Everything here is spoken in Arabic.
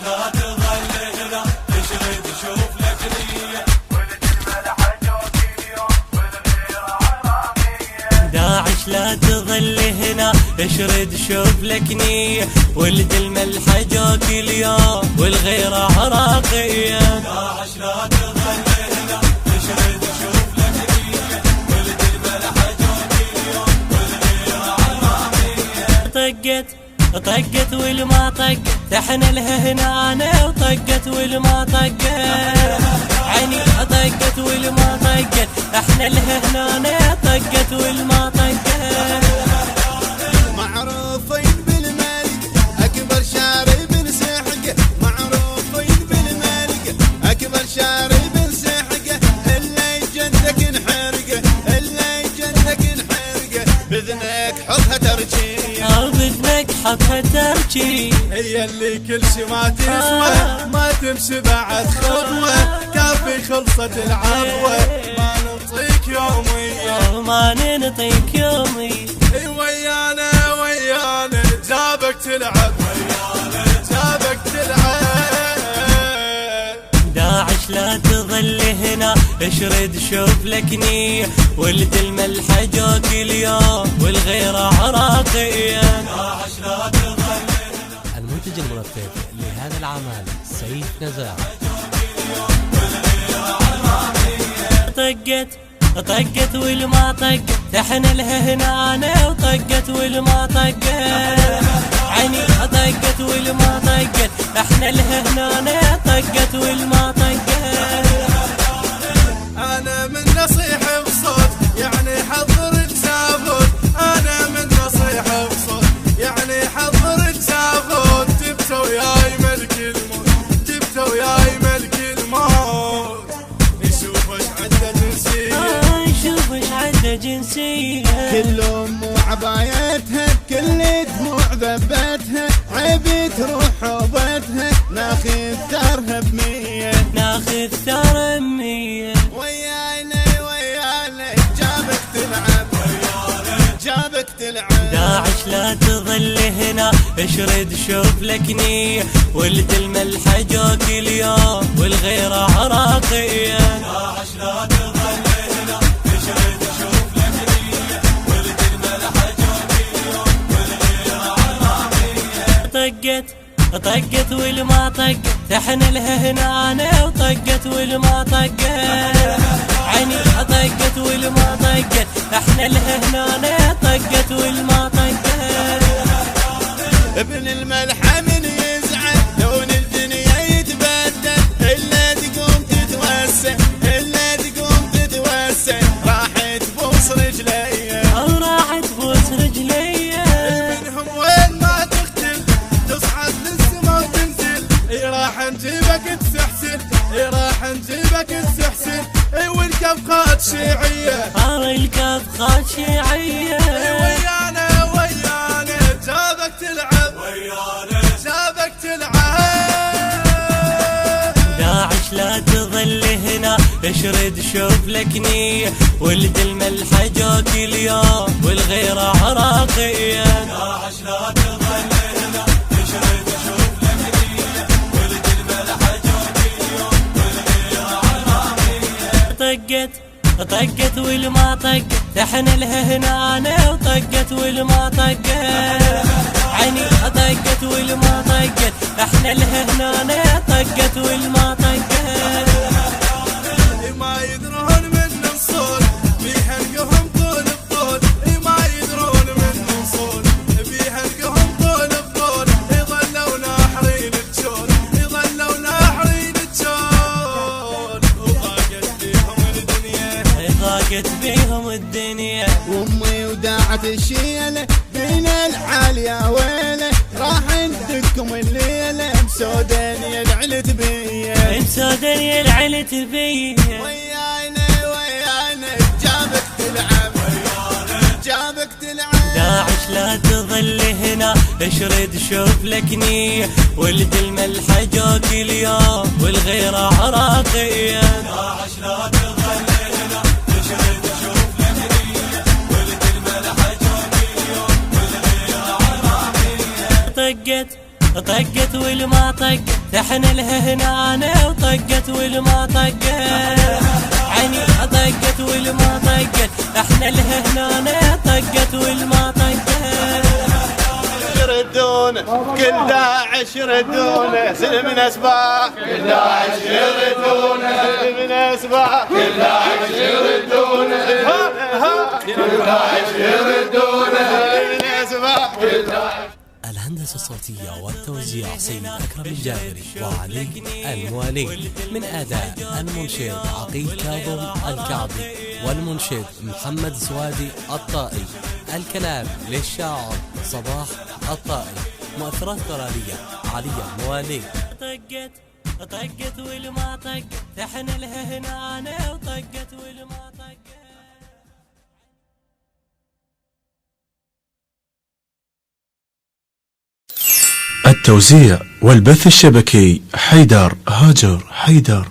لا تظل هنا اشرد شوف لك نية ولد الملح جوك اليوم والغيرة عراقية. داعش لا تظل هنا اشرد شوف لك نية ولد الملح جوك اليوم والغيرة عراقية. داعش لا تظل هنا اشرد شوف لك نية ولد الملح جوك اليوم والغيرة عراقية. طقت والما طقت تحن لها هنا انا وطقت والما طقت عيني. طقت والما طقت احنا لها هنا انا طقت والما طقت. معروفين بالملك اكبر شارب سحقه، معروفين بالملك اكبر شارب سحقه، اللي جدك انحرقه اللي جدك انحرقه، باذنك حطها ترجيه او باذنك حطها ترجي. هي اللي كل شي ما تسوى ما تمشي بعد خطوه، كافي خلصت العطوه ما نعطيك يوميه ما نعطيك يومي. ويانا جابك تلعب ويانا جابك تلعب. داعش لا تظل هنا اشرد شوف لك نية ولد الملح جوك اليوم والغيرة عراقية. داعش لا تظل هنا. المنتج المنفذ لهذا العمل سيف نزار. طقت والما طقت تحن لها هنا انا وطقت والما طقت عيني. طقت والما طقت احنا لها هنا انا طقت والما طقت. انا من نصيحة بصوت يعني حضرك سافوت، انا من نصيحة بصوت يعني حضرك سافوت، جبت وياي ملك الموت جبت وياي ملك الموت. نشوف ايش عنده جنسية شوف ايش عنده جنسية، كل ام وعبايتها كل دموع ذبتها، عيب تروح حوضتها ناخذ ثارها بمية ناخذ ثار 100. ويانا جابك تلعب ويانا جابك تلعب. داعش لا تظل هنا اشرد شوف لك نية ولد الملح جوك اليوم والغيرة عراقية. داعش لا تظل هنا اشرد شوف لك نية ولد الملح جوك اليوم والغيرة عراقية. طقت والما طقت تحن لها هنا انا وطقت والما طقت عيني. طقت والما طقت احنا لها هنا انا طقت والما طقت. ابن الملحة من يزعل لون الدنيا يتبدل، الا تقوم تتوسع الا تقوم تتوسع، راحت بوس رجلي او راحت بوس رجلي. منهم وين ما تختل تصعد للسما وتنزل، راح نجيبك تستحسن راح نجيبك تستحسن، والكبخات شيعية الكبخات شيعية. ويانا جابك تلعب ويانا جابك تلعب. داعش لا تظل هنا اشرد شوف لك نية ولد الملح جوك اليوم والغيرة عراقية. داعش لا تظل هنا اشرد شوف لك نية ولد الملح جوك اليوم والغيرة عراقية. طقت والما طقت تحن لها هنا انا وطقت والما طقت عيني. طقت والما طقت احنا لها هنا انا طقت والما طقت. ما يدرون من نصول بيحلقهم طول بطول، ما يدرون من نصول بيحلقهم طول بطول، يظلوا ناحرين الجول يظلوا ناحرين الجول. وضاقت بيهم الدنيا ضاقت بيهم الدنيا. وامي وداعت الشيله بين العاليه ويله، راح ندكم الليله مسودين يلعلت بيه مسودين يلعلت بيه. ويانا جابك تلعب ويانا جابك تلعب. داعش لا تظل هنا اشرد شوف لك نية ولد الملح جوك اليوم والغيرة عراقية. داعش لا تظل هنا اشرد شوف لك نية ولد الملح جوك اليوم والغيرة عراقية. طقت والما طقت احنا لها هنا وطقت والما طقت عيني طقت والما طقت احنا لها هنا طقت والما طقت يردونه كل داعش يردونه سلم اسباح كل داعش يردونه سلم اسباح كل داعش يردونه كل داعش يردونه سلم اسباح كل داعش. الهندسة الصوتية والتوزيع سيد أكرم الجابري وعلي الموالي، من أداء المنشد عقيل كاظم الكعبي والمنشد محمد سوادي الطائي. الكلام للشاعر صباح الطائي. مؤثرات قرارية علي الموالي. طقت والما طقت احنا لها هنا وطقت والما طقت. التوزيع والبث الشبكي حيدر هاجر حيدر.